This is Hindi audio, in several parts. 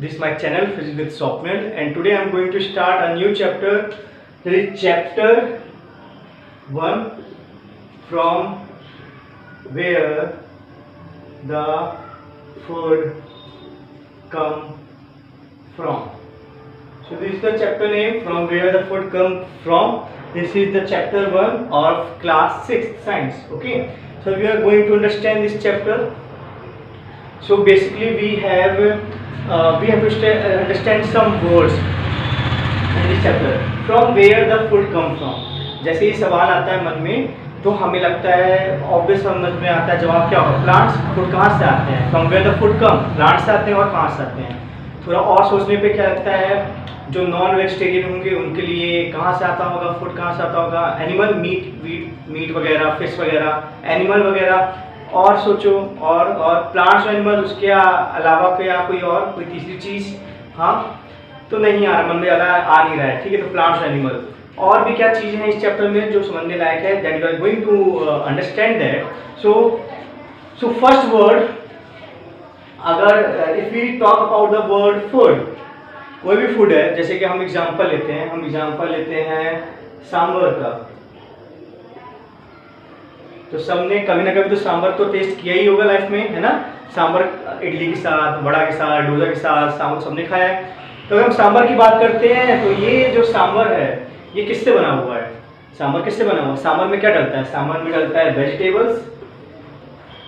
This is my channel Physics with Swapnil, and today I am going to start a new chapter. That is chapter 1, from where the food come from. So this is the chapter name, from where the food come from. This is the chapter 1 of class 6 science. Okay, so we are going to understand this chapter. So basically we have to understand some words in this chapter. From where the food come from. जैसे ही सवाल आता है मन में तो हमें लगता है ऑब्वियस समझ में आता है जवाब क्या होगा, प्लांट्स फूड कहाँ से आते हैं, from where the food come, plants से आते हैं और कहाँ से आते हैं। थोड़ा और सोचने पे क्या लगता है, जो नॉन वेजिटेरियन होंगे उनके लिए कहाँ से आता होगा फूड, कहाँ से आता होगा, एनिमल मीट वगैरह, फिश वगैरह, एनिमल वगैरह। और सोचो और प्लांट्स और एनिमल, उसके अलावा क्या कोई तीसरी चीज़, हाँ तो नहीं आ रहा मन में, आ नहीं रहा है। ठीक है, तो प्लांट्स और एनिमल और भी क्या चीज़ें हैं इस चैप्टर में जो समझने लायक है, that you are going to understand that. So first word, अगर if we talk about the word food, कोई भी फूड है, जैसे कि हम एग्जांपल लेते हैं सांभर का। तो सबने कभी ना कभी तो सांभर तो टेस्ट किया ही होगा लाइफ में, है ना। सांभर इडली के साथ, वड़ा के साथ, डोसा के साथ सांभर सबने खाया है। तो अगर हम सांभर की बात करते हैं तो ये जो सांभर है ये किससे बना हुआ है, सांभर किससे बना हुआ है, सांभर में क्या डलता है, सांभर में डलता है वेजिटेबल्स,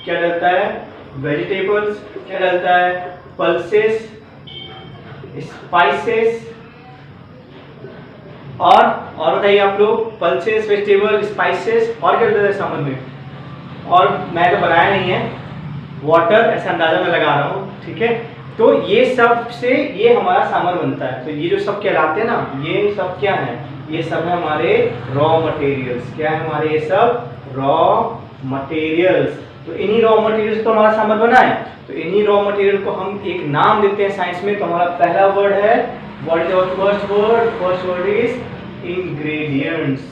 क्या डलता है वेजिटेबल्स, क्या डलता है पल्सेस, स्पाइसेस, और बताइए आप लोग, पल्सेस, वेजिटेबल, स्पाइसेस, और क्या डलता है सांभर में। और मैं तो बनाया नहीं है, वाटर, ऐसा अंदाजा मैं लगा रहा हूँ। ठीक है, तो ये सब से ये हमारा सांभर बनता है। तो ये जो सब कहलाते हैं ना, ये सब क्या है, ये सब है हमारे रॉ मटेरियल्स। क्या है हमारे, ये सब रॉ मटेरियल्स। तो इन्हीं रॉ मटेरियल्स तो हमारा सांभर बना है। तो इन्हीं रॉ मटेरियल को हम एक नाम देते हैं साइंस में। तो हमारा पहला वर्ड है, what is our first word, first word is ingredients.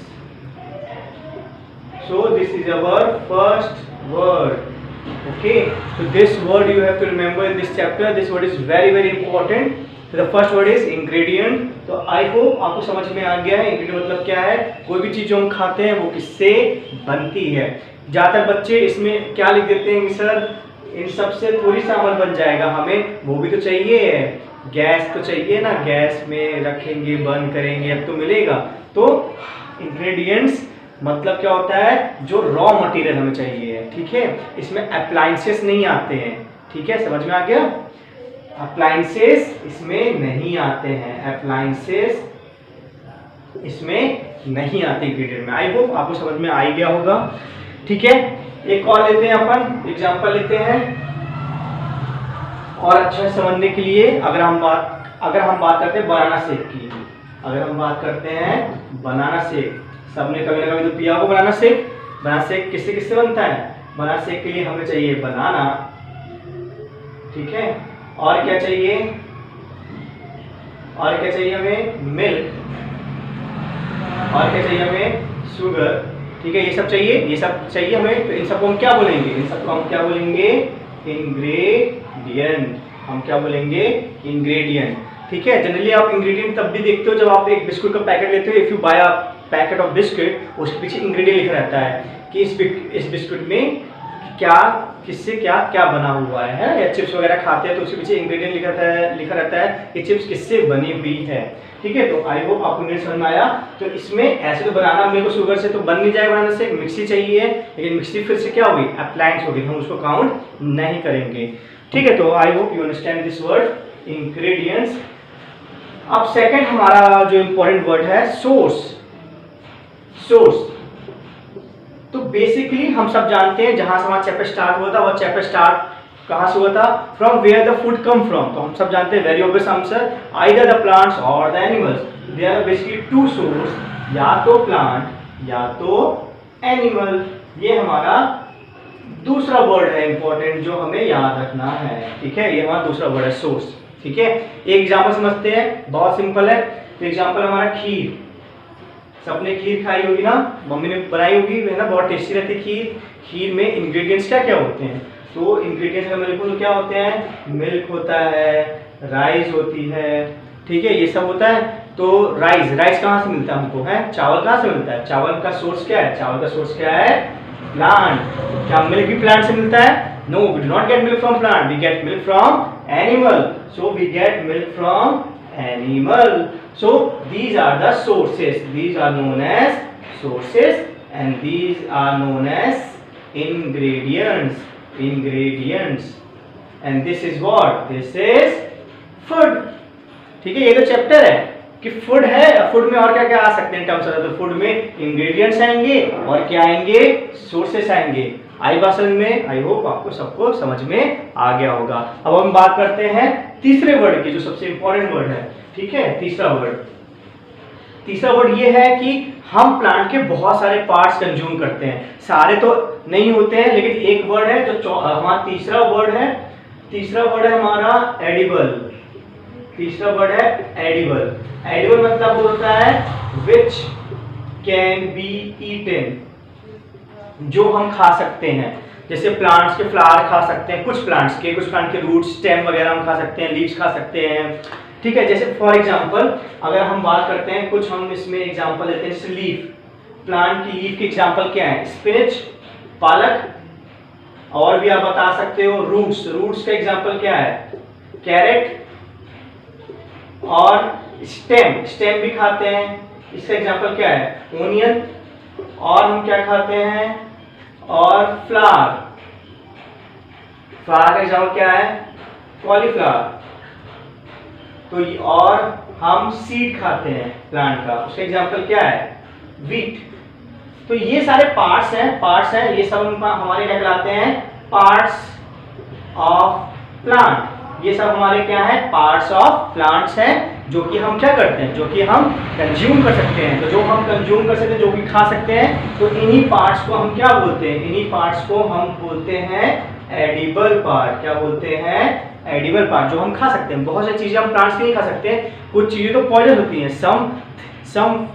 So this is our first word. Okay, so this word you have to remember in this chapter. This word is very important. So the first word is ingredient. तो I hope आपको समझ में आ गया है ingredient मतलब क्या है। कोई भी चीज जो हम खाते हैं वो किससे बनती है। ज़्यादातर बच्चे इसमें क्या लिख देते हैं कि सर इन सब से पूरी सांभर बन जाएगा, हमें वो भी तो चाहिए, गैस तो चाहिए ना, गैस में रखेंगे, बर्न करेंगे, अब तो मिलेगा। तो इंग्रेडिएंट्स मतलब क्या होता है, जो रॉ मटेरियल हमें चाहिए। ठीक है, इसमें अप्लायंसेस नहीं आते हैं। ठीक है, समझ में आ गया, अप्लायंसेस इसमें नहीं आते हैं, अप्लायंसेस इसमें नहीं आते इंग्रेडिएंट में। आई होप आपको समझ में आ ही गया होगा। ठीक है, एक और लेते हैं, अपन एग्जांपल लेते हैं और अच्छा से समझने के लिए। अगर हम बात करते हैं बनाना शेक की, अगर हम बात करते हैं बनाना शेक, सबने कभी ना कभी तो पिया होगा बनाना शेक। बनाना शेक किससे बनता है, बनाना शेक के लिए हमें चाहिए बनाना। ठीक है, और क्या चाहिए हमें, मिल्क, और क्या चाहिए हमें, शुगर। ठीक है, ये सब चाहिए हमें। तो इन सबको हम क्या बोलेंगे, इंग्रेडिएंट। हम क्या बोलेंगे, इंग्रेडिएंट। ठीक है, जनरली आप इंग्रेडिएंट तब भी देखते हो जब आप एक बिस्कुट का पैकेट लेते हो। If you buy a packet of biscuit, उसके पीछे इंग्रेडिएंट लिखा रहता है कि इस बिस्कुट में क्या, किससे क्या बना हुआ है। या चिप्स वगैरह खाते हैं तो उसके पीछे इंग्रेडिएंट लिखा रहता है कि चिप्स किससे बनी हुई है। ठीक है, तो आई होप आपको मेरे समझ में आया। तो इसमें ऐसे तो बनाना मिल्क और शुगर से तो बन नहीं जाएगा, बनाने से मिक्सी चाहिए, लेकिन मिक्सी फिर से क्या होगी, अप्लायंस होगी, हम उसको काउंट नहीं करेंगे। ठीक है, तो I hope you understand this word ingredients. अब सेकंड हमारा जो इंपॉर्टेंट वर्ड है, सोर्स। तो बेसिकली हम सब जानते हैं जहां से हमारा चैप्टर स्टार्ट हुआ था, वो चैप्टर स्टार्ट कहाँ से हुआ था, from where the food come from. तो हम सब जानते हैं, very obvious answer, either the plants और the animals. They are basically two source, या तो प्लांट या तो एनिमल। ये हमारा दूसरा वर्ड है इंपॉर्टेंट जो हमें याद रखना है। ठीक है, ये हमारा दूसरा वर्ड है, सोर्स। ठीक है, एक एग्जाम्पल समझते हैं, बहुत सिंपल है। तो एग्जाम्पल हमारा खीर, सबने खीर खाई होगी ना, मम्मी ने बनाई होगी, है ना, बहुत टेस्टी रहती है खीर। खीर में इंग्रेडिएंट्स क्या क्या होते हैं, तो इंग्रेडिएंट्स अगर मैं लिखूँ तो क्या होते हैं, मिल्क होता है, राइस होती है, ठीक है, ये सब होता है। तो राइस कहाँ से मिलता है हमको, है चावल कहाँ से मिलता है, चावल का सोर्स क्या है, चावल का सोर्स क्या है, प्लांट। क्या मिल्क भी प्लांट से मिलता है, no we do not get milk from plant, we get milk from animal, so we get milk from animal. So these are the sources, these are known as sources and these are known as ingredients and this is what, this is food, ठीक है। ये तो चैप्टर है कि फूड है, फूड में और क्या क्या आ सकते हैं टर्म्स, तो फूड में इंग्रेडिएंट्स आएंगे और क्या आएंगे, सोर्सेस आएंगे। आई बात समझ में, आई होप आपको सबको समझ में आ गया होगा। अब हम बात करते हैं तीसरे वर्ड की, जो सबसे इंपॉर्टेंट वर्ड है, ठीक है। तीसरा वर्ड ये है कि हम प्लांट के बहुत सारे पार्ट्स कंज्यूम करते हैं, सारे तो नहीं होते हैं, लेकिन एक वर्ड है जो हमारा तीसरा वर्ड है हमारा एडिबल। तीसरा वर्ड है एडिबल। एडिबल मतलब होता है विच कैन बी ईटन, जो हम खा सकते हैं। जैसे प्लांट्स के फ्लावर खा सकते हैं, कुछ प्लांट के रूट्स, स्टेम वगैरह हम खा सकते हैं, लीव्स खा सकते हैं, ठीक है। जैसे फॉर एग्जांपल अगर हम बात करते हैं, कुछ हम इसमें एग्जांपल लेते हैं, जैसे लीफ, प्लांट की लीफ के एग्जांपल क्या है, स्पिनच, पालक, और भी आप बता सकते हो रूट्स का एग्जांपल क्या है, कैरेट, और स्टेम भी खाते हैं, इसका एग्जांपल क्या है, ओनियन, और हम क्या खाते हैं, और फ्लावर का एग्जांपल क्या है, कॉलीफ्लावर। तो और हम सीड खाते हैं प्लांट का, उसका एग्जांपल क्या है, व्हीट। तो ये सारे पार्ट्स हैं, ये सब हमारे क्या कहलाते हैं, पार्ट्स ऑफ प्लांट। ये सब हमारे क्या है, पार्ट्स ऑफ प्लांट्स हैं, जो कि हम क्या करते हैं, जो कि हम कंज्यूम कर सकते हैं। तो जो हम कंज्यूम कर सकते हैं, जो कि खा सकते हैं, तो इन्हीं पार्ट्स को हम क्या बोलते हैं, इन्हीं पार्ट्स को हम बोलते हैं एडिबल पार्ट। क्या बोलते हैं, एडिबल पार्ट, जो हम खा सकते हैं। बहुत सारी चीजें हम प्लांट्स की नहीं खा सकते हैं, कुछ चीजें तो पॉइजन होती हैं, some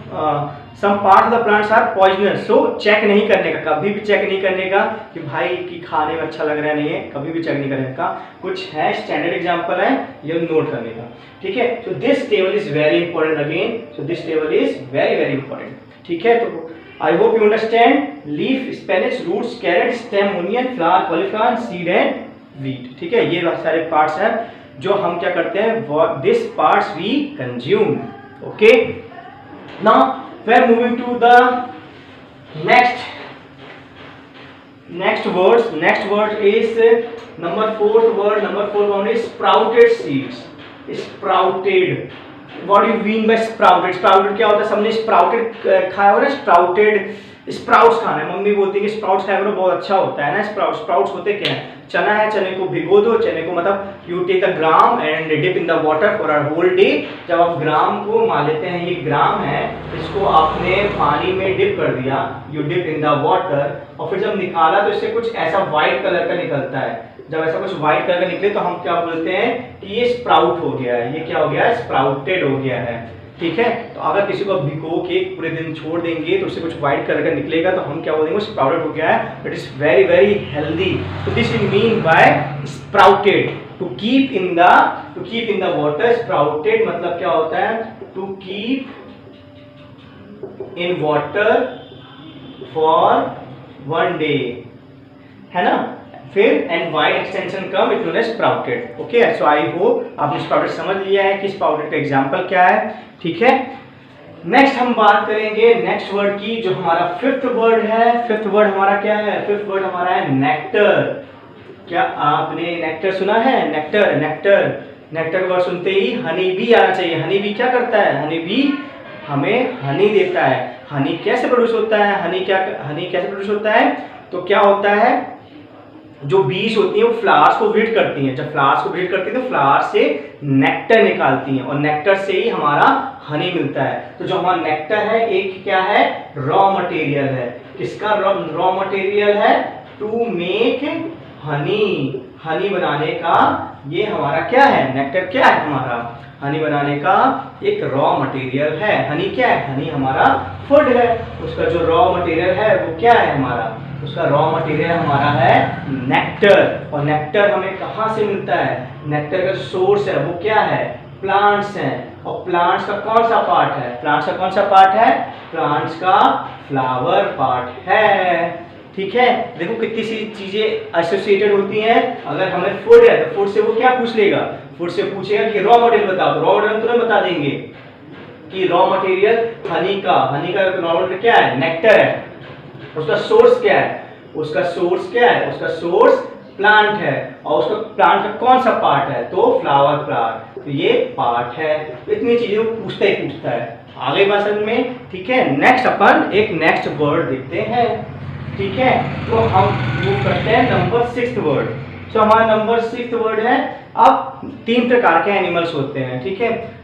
part of the plants are poisonous. So check नहीं करने का, कभी भी चेक नहीं करने का कि भाई कि खाने में अच्छा लग रहा है नहीं है, कभी भी चेक नहीं करने का। कुछ है स्टैंडर्ड एग्जांपल है, ये नोट करने का, ठीक है। So this table is very important again, so this table is very very important, ठीक है। तो I hope you understand leaf, spinach, roots, carrot, stem, onion, flower, cauliflower, seed and wheat, ठीक है। ये सारे पार्ट्स हैं जो हम क्या करते हैं, this parts we consume, okay. Now we are moving to the next word is number 4th word is sprouted seeds। sprouted, what do you mean by sprouted क्या होता है, सबने sprouted खाया होगा ना, स्प्राउट्स खाना है, मम्मी बोलती है कि स्प्राउट्स खाया करो, बहुत अच्छा होता है ना। स्प्राउट्स होते क्या है, चना है, चने को भिगो दो, चने को मतलब you take the gram and dip in the water for a whole day. जब आप ग्राम को मान लेते हैं, ये ग्राम है, इसको आपने पानी में डिप कर दिया, you dip in the water, और फिर जब निकाला तो इससे कुछ ऐसा व्हाइट कलर का निकलता है। जब ऐसा कुछ व्हाइट कलर का निकले तो हम क्या बोलते हैं कि ये स्प्राउट हो गया है, ये क्या हो गया है, स्प्राउटेड हो गया है, ठीक है। तो अगर किसी को भिगो के पूरे दिन छोड़ देंगे तो उससे कुछ व्हाइट कलर का निकलेगा, तो हम क्या बोलेंगे, स्प्राउटेड हो गया है, it is very very healthy. तो this is mean by sprouted, to keep in the water. Sprouted मतलब क्या होता है, to keep in water for 1 day, है ना। फिर and wide extension come, it known as sprouted, okay. So I hope आपने स्प्राउटेड समझ लिया है कि स्प्राउटेड का एग्जांपल क्या है, ठीक है। नेक्स्ट हम बात करेंगे नेक्स्ट वर्ड की, जो हमारा 5th वर्ड है। 5th वर्ड हमारा क्या है, 5th वर्ड हमारा है नेक्टर। क्या आपने नेक्टर सुना है, नेक्टर वर्ड सुनते ही हनी बी आना चाहिए। हनी बी क्या करता है, हनी बी हमें हनी देता है। हनी कैसे प्रोड्यूस होता है, हनी कैसे प्रोड्यूस होता है, तो क्या होता है, जो बीज होती हैं वो फ्लावर्स को विजिट करती हैं। जब फ्लावर्स को विजिट करती हैं तो फ्लावर से नेक्टर निकालती हैं, और नेक्टर से ही हमारा हनी मिलता है। तो जो हमारा नेक्टर है, एक क्या है, रॉ मटेरियल है। किसका रॉ मटेरियल है, टू मेक हनी बनाने का ये हमारा क्या है, नेक्टर क्या है, हमारा हनी बनाने का एक रॉ मटेरियल है। हनी क्या है, हनी हमारा फूड है, उसका जो रॉ मटेरियल है वो क्या है, हमारा उसका रॉ मटेरियल हमारा है नेक्टर। और नेक्टर हमें कहाँ से मिलता है? नेक्टर का सोर्स है वो क्या है? प्लांट्स हैं। और प्लांट्स का कौन सा पार्ट है? प्लांट्स का कौन सा पार्ट है? प्लांट्स का फ्लावर पार्ट है। ठीक है, देखो कितनी सी चीजें एसोसिएटेड होती हैं। अगर हमें फूड है तो फूड से वो क्या पूछ लेगा? फूड से पूछेगा कि रॉ मटेरियल बताओ, तो रॉ मटेरियल तुरंत बता देंगे कि रॉ मटेरियल हनी का रॉ मटेरियल क्या है? नेक्टर है। उसका सोर्स क्या है? उसका सोर्स क्या है? उसका सोर्स प्लांट है। और उसका प्लांट का कौन सा पार्ट है? तो फ्लावर पार्ट। तो ये पार्ट है। इतनी चीजें वो पूछता है। आगे बात समझ में? ठीक है, नेक्स्ट अपन एक नेक्स्ट वर्ड देखते हैं। ठीक है, तो हम मूव करते हैं नंबर 6 वर्ड। तो हमारा नंबर 6 वर्ड है। अब 3 प्रकार के एनिमल्स होते हैं। ठीक है,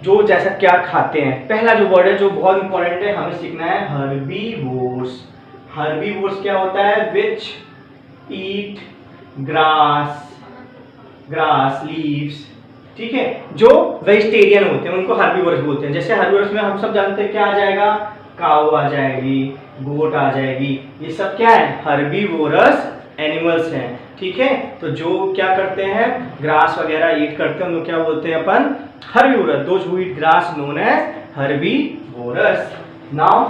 जो जैसा क्या खाते हैं। पहला जो वर्ड है जो बहुत इंपॉर्टेंट है, हमें सीखना है हर्बीवोर्स। हर्बीवोर्स क्या होता है? विच ईट ग्रास लीव्स। ठीक है, जो वेजिटेरियन होते हैं उनको हर्बीवोर्स बोलते हैं। जैसे हर्बीवोर्स में हम सब जानते हैं क्या आ जाएगा? काऊ आ जाएगी, गोट आ जाएगी। ये सब क्या है? हर्बीवोरस एनिमल्स हैं। ठीक है, तो जो क्या करते हैं? ग्रास वगैरह ईट करते हैं उनको क्या बोलते हैं अपन? Herbivorous. Those who eat grass known as herbivorous. Now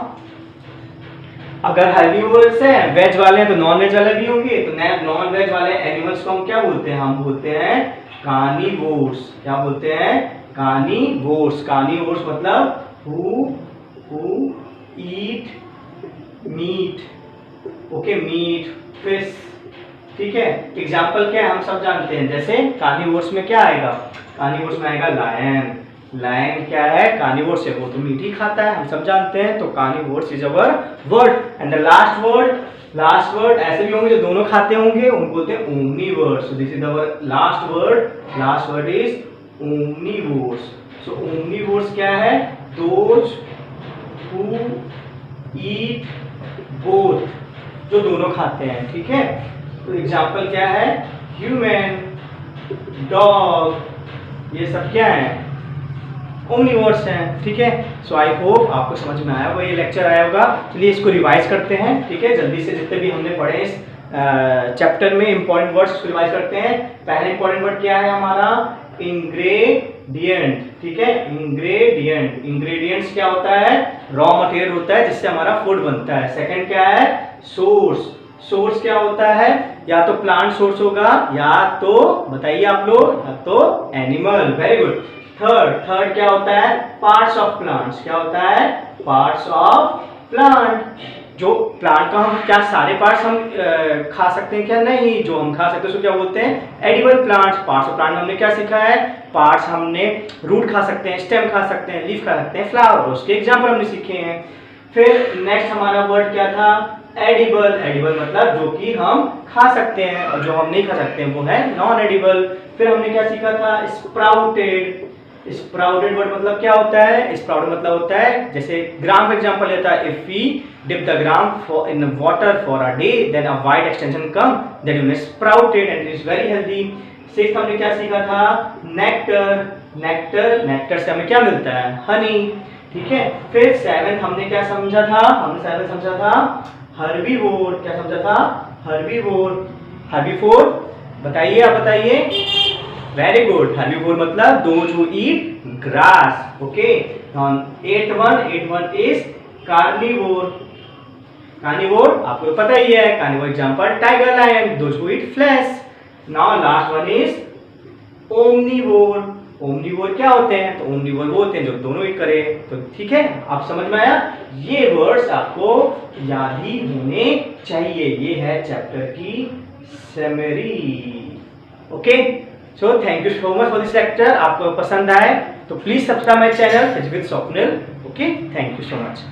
अगर हर्बीवोरस है, वेज वाले हैं तो नॉन वेज वाले भी होंगे। तो नॉन वेज वाले एनिमल्स को हम क्या बोलते हैं? हम बोलते हैं कार्निवोर्स। क्या बोलते हैं? कार्निवोर्स। कार्निवोर्स मतलब who eat meat. Okay, meat, fish. ठीक है, एग्जाम्पल क्या है हम सब जानते हैं। जैसे कार्निवोर्स में क्या आएगा? कार्निवोर्स में आएगा लायन। लायन क्या है? कार्निवोर्स है, वो तो मीट ही खाता है, हम सब जानते हैं। तो carnivores is our word. And the last word ऐसे भी होंगे जो दोनों खाते होंगे, उनको बोलते हैं Omniverse. So this is our last word is Omniverse. So Omniverse क्या है? दोज हु ईट बोथ, जो दोनों खाते हैं। ठीक है, तो एग्जाम्पल क्या है? ह्यूमन, डॉग, ये सब क्या है? ओमनीवर्स हैं। ठीक है, सो आई होप आपको समझ में आया होगा, ये लेक्चर आया होगा। चलिए इसको रिवाइज करते हैं। ठीक है, जल्दी से जितने भी हमने पढ़े इस चैप्टर में इंपॉर्टेंट वर्ड्स रिवाइज करते हैं। पहला इंपॉर्टेंट वर्ड क्या है हमारा? इंग्रेडिएंट। ठीक है, इंग्रेडिएंट्स क्या होता है? रॉ मटेरियल होता है जिससे हमारा फूड बनता है। सेकंड क्या है? सोर्स क्या होता है? या तो प्लांट सोर्स होगा, या तो बताइए आप लोग, या तो एनिमल। Very good. थर्ड क्या होता है? Parts of plants. क्या होता है? Parts of plant. जो प्लांट का हम क्या सारे पार्ट्स हम खा सकते हैं क्या? नहीं, जो हम खा सकते हैं उसको क्या बोलते हैं? Edible plants. Parts of plant में हमने क्या सीखा है? पार्ट्स हमने रूट खा सकते हैं, स्टेम खा सकते हैं, लीफ खा सकते हैं, फ्लावर, उसके एग्जाम्पल हमने सीखे हैं। फिर नेक्स्ट हमारा वर्ड क्या था? एडिबल मतलब जो कि हम खा सकते हैं, और जो हम नहीं खा सकते हैं वो है नॉन एडिबल। फिर हमने क्या सीखा था? स्प्राउटेड वर्ड मतलब क्या होता है? स्प्राउटेड मतलब होता है, जैसे ग्राम का एग्जांपल लेता है, if we dip the gram in water for a day then a white extension come that you sprouted and it is very healthy. Sixth हमने क्या सीखा था? नेक्टर से हमें क्या मिलता है? हनी। ठीक है, फिर सेवेंथ हमने क्या समझा था? हमने सेवेंथ समझा था हर्बीवोर। क्या समझा था? हर्बीवोर बताइए, आप बताइए। Very good. हर्बीवोर मतलब those who eat grass. Okay, eight one is carnivore आपको पता ही है। Carnivore example tiger, lion, those who eat flesh. Now last one is omnivore क्या होते हैं? तो ओमनीवोर वो होते हैं जो दोनों ईट करे। तो ठीक है, आप समझ में आया? ये वर्ड्स आपको याद ही होने चाहिए। ये है चैप्टर की summary. Okay, so thank you so much for this lecture. आपको पसंद आए तो please subscribe my channel physics with Swapnil. Okay, thank you so much.